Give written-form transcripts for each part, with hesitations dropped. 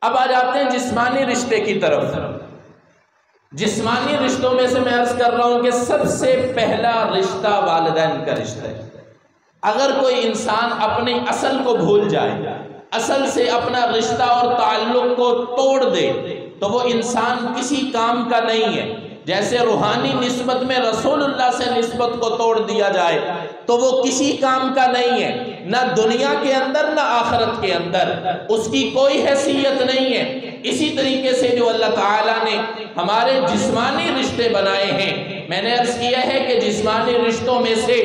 اب آ جاتے ہیں جسمانی رشتے کی طرف۔ جسمانی رشتوں میں سے میں عرض کر رہا ہوں کہ سب سے پہلا رشتہ والدین کا رشتہ ہے۔ اگر کوئی انسان اپنی اصل کو بھول جائے، اصل سے اپنا رشتہ اور تعلق کو توڑ دے، تو وہ انسان کسی کام کا نہیں ہے۔ جیسے روحانی نسبت میں رسول اللہ سے نسبت کو توڑ دیا جائے تو وہ کسی کام کا نہیں ہے، نہ دنیا کے اندر نہ آخرت کے اندر اس کی کوئی حیثیت نہیں ہے۔ اسی طریقے سے جو اللہ تعالیٰ نے ہمارے جسمانی رشتے بنائے ہیں، میں نے عرض کیا ہے کہ جسمانی رشتوں میں سے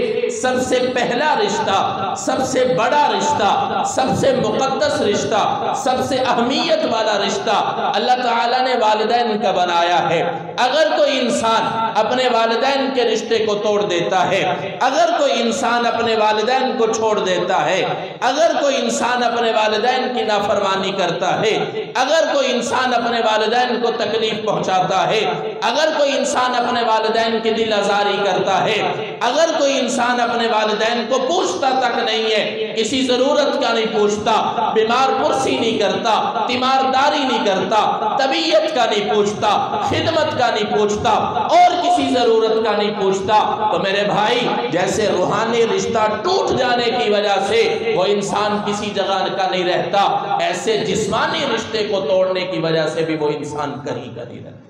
سب سے پہلا رشتہ، سب سے بڑا رشتہ، سب سے مقدس رشتہ، سب سے اہمیت والا رشتہ اللہ تعالیٰ نے والدین کا بنایا ہے۔ اگر کوئی انسان اپنے والدین کے رشتے کو توڑ دیتا ہے، اگر کوئی انسان اپنے والدین کو چھوڑ دیتا ہے، اگر کوئی انسان اپنے والدین کی نافرمانی کرتا ہے، اگر کوئی انسان اپنے والدین کو تکلیف پہنچاتا ہے، اگر کوئی انسان اپنے والدین کی دل آزاری کرتا ہے، اگر کوئی انسان اپنے والدین کو پوچھتا تک نہیں ہے، کسی ضرورت کا نہیں پوچھتا، بیمار پرسی نہیں کرتا، تیمارداری نہیں کرتا، طبیعت کا نہیں پوچھتا، خدمت کا نہیں پوچھتا، اور کسی ضرورت کا نہیں پوچھتا، تو میرے بھائی جیسے روحانی رشتہ ٹوٹ جانے کی وجہ سے وہ انسان کسی جگہ کا نہیں رہتا، ایسے جسمانی رشتے کو توڑنے کی وجہ سے بھی وہ انسان کہیں کا نہیں رہتا۔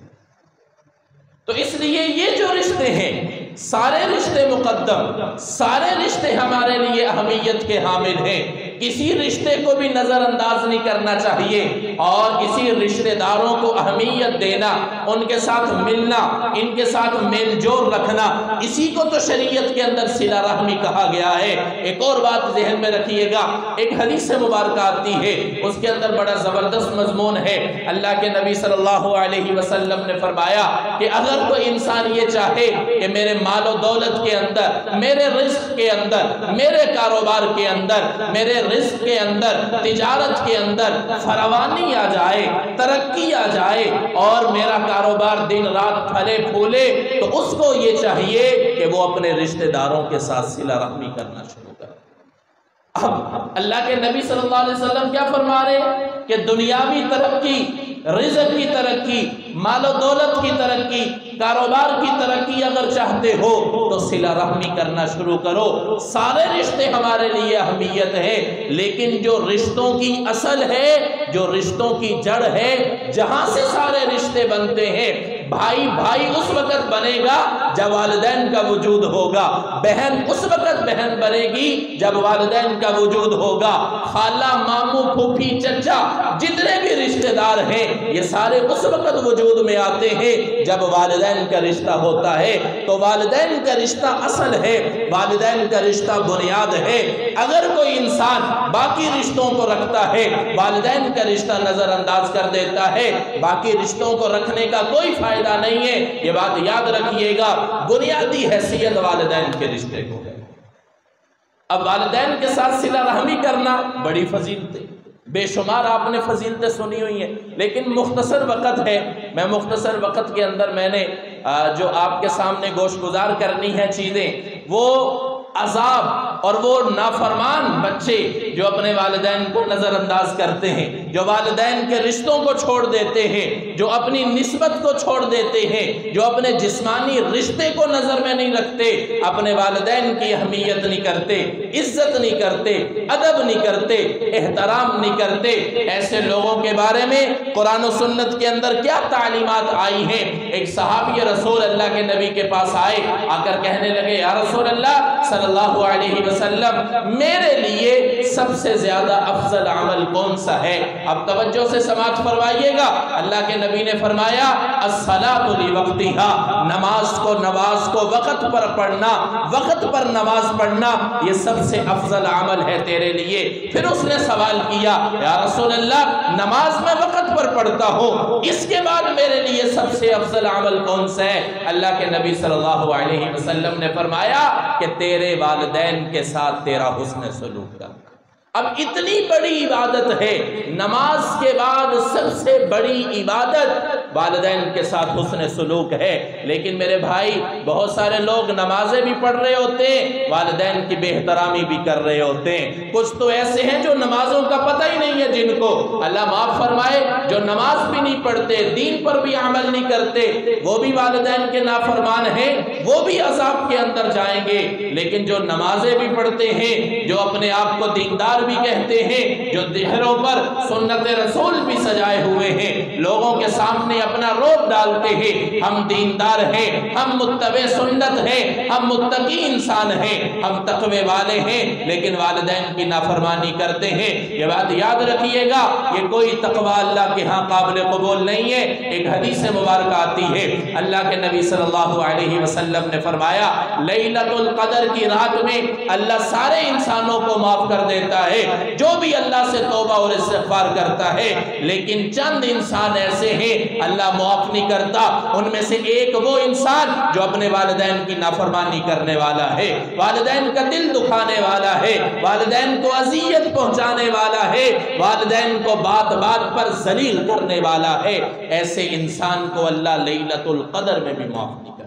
تو اس لیے یہ جو رشتے ہیں سارے رشتے مقدم، سارے رشتے ہمارے لیے اہمیت کے حامل ہیں۔ کسی رشتے کو بھی نظر انداز نہیں کرنا چاہیے، اور کسی رشتے داروں کو اہمیت دینا، ان کے ساتھ ملنا، ان کے ساتھ میل جول رکھنا، اسی کو تو شریعت کے اندر صلہ رحمی کہا گیا ہے۔ ایک اور بات ذہن میں رکھیے گا، ایک حدیث مبارکہ آتی ہے، اس کے اندر بڑا زبردست مضمون ہے۔ اللہ کے نبی صلی اللہ علیہ وسلم نے فرمایا کہ اگر کوئی انسان یہ چاہے کہ میرے مال و دولت کے اندر، میرے رزق کے اندر، میرے کاروبار کے اندر، میرے رزق کے اندر، تجارت کے اندر فراوانی آ جائے، ترقی آ جائے، اور میرا کاروبار دن رات پھلے پھولے، تو اس کو یہ چاہیے کہ وہ اپنے رشتہ داروں کے ساتھ صلہ رحمی کرنا شروع کرے۔ اب اللہ کے نبی صلی اللہ علیہ وسلم کیا فرما رہے ہیں کہ دنیاوی ترقی، رزق کی ترقی، مال و دولت کی ترقی، کاروبار کی ترقی اگر چاہتے ہو تو صلہ رحمی کرنا شروع کرو۔ سارے رشتے ہمارے لیے اہمیت ہے، لیکن جو رشتوں کی اصل ہے، جو رشتوں کی جڑ ہے، جہاں سے سارے رشتے بنتے ہیں، بھائی بھائی اس وقت بنے گا جب والدین کا وجود ہوگا، بہن اس وقت بہن بنے گی جب والدین کا وجود ہوگا، خالہ، ماموں، پھوپھی، چچا، جتنے بھی رشتہ دار ہیں یہ سارے اس وقت وجود میں آتے ہیں جب والدین کا رشتہ ہوتا ہے۔ تو والدین کا رشتہ اصل ہے، والدین کا رشتہ بنیاد ہے۔ اگر کوئی انسان باقی رشتوں کو رکھتا ہے، والدین کا رشتہ نظر انداز کر دیتا ہے، باقی رشتوں کو رکھنے کا کوئی فائدہ نہیں ہے۔ یہ بات یاد رکھیے گا، بنیادی حیثیت والدین کے رشتے کو ہے۔ اب والدین کے ساتھ صلہ رحمی کرنا بڑی فضیلتیں، بے شمار آپ نے فضیلتیں سنی ہوئی ہیں، لیکن مختصر وقت ہے، میں مختصر وقت کے اندر میں نے جو آپ کے سامنے گوش گزار کرنی ہے چیزیں، وہ عذاب اور وہ نافرمان بچے جو اپنے والدین کو نظر انداز کرتے ہیں، جو والدین کے رشتوں کو چھوڑ دیتے ہیں، جو اپنی نسبت کو چھوڑ دیتے ہیں، جو اپنے جسمانی رشتے کو نظر میں نہیں رکھتے، اپنے والدین کی اہمیت نہیں کرتے، عزت نہیں کرتے، ادب نہیں کرتے، احترام نہیں کرتے، ایسے لوگوں کے بارے میں قرآن و سنت کے اندر کیا تعلیمات آئی ہیں۔ ایک صحابی رسول اللہ کے نبی کے پاس آئے، آ کر کہنے لگے یا رسول اللہ صلی اللہ علیہ وسلم، میرے لیے سب سے زیادہ افضل عمل کون سا ہے؟ اب توجہ سے سماعت فرمائیے گا، اللہ کے نبی نے فرمایا الصلاۃ لوقتها، نماز کو وقت پر پڑھنا، وقت پر نماز پڑھنا یہ سب سے افضل عمل ہے تیرے لیے۔ پھر اس نے سوال کیا یا رسول اللہ نماز میں وقت پر پڑھتا ہوں، اس کے بعد میرے لیے سب سے افضل عمل کون سا ہے؟ اللہ کے نبی صلی اللہ علیہ وسلم نے فرمایا کہ تیرے والدین کے ساتھ تیرا حسن سلوک کرنا۔ اب اتنی بڑی عبادت ہے، نماز کے بعد سب سے بڑی عبادت والدین کے ساتھ حسن سلوک ہے۔ لیکن میرے بھائی بہت سارے لوگ نمازیں بھی پڑھ رہے ہوتے ہیں، والدین کی بے احترامی بھی کر رہے ہوتے ہیں۔ کچھ تو ایسے ہیں جو نمازوں کا پتہ ہی نہیں ہے، جن کو اللہ معاف فرمائے، جو نماز بھی نہیں پڑھتے، دین پر بھی عمل نہیں کرتے، وہ بھی والدین کے نافرمان ہیں، وہ بھی عذاب کے اندر جائیں گے۔ لیکن جو نمازیں بھی پڑھتے ہیں، جو اپنے آپ کو دیندار بھی کہتے ہیں، جو چہروں پر سنت رسول بھی سجائے ہوئے ہیں، لوگوں کے سامنے اپنا روپ ڈالتے ہیں، ہم دیندار ہیں، ہم متبع سنت ہیں، ہم متقی انسان ہیں، ہم تقوی والے ہیں، لیکن والدین کی نافرمانی کرتے ہیں۔ یہ بات یاد رکھیے گا، یہ کوئی تقوی اللہ کے ہاں قابل قبول نہیں ہے۔ ایک حدیث مبارکہ آتی ہے، اللہ کے نبی صلی اللہ علیہ وسلم نے فرمایا لیلۃ القدر کی رات میں اللہ سارے انسانوں کو معاف کر دیتا ہے، جو بھی اللہ سے توبہ اور استغفار کرتا ہے، لیکن چند انسان ایسے ہیں اللہ معاف نہیں کرتا۔ ان میں سے ایک وہ انسان جو اپنے والدین کی نافرمانی کرنے والا ہے، والدین کا دل دکھانے والا ہے، والدین کو اذیت پہنچانے والا ہے، والدین کو بات بات پر ذلیل کرنے والا ہے، ایسے انسان کو اللہ لیلۃ القدر میں بھی معاف نہیں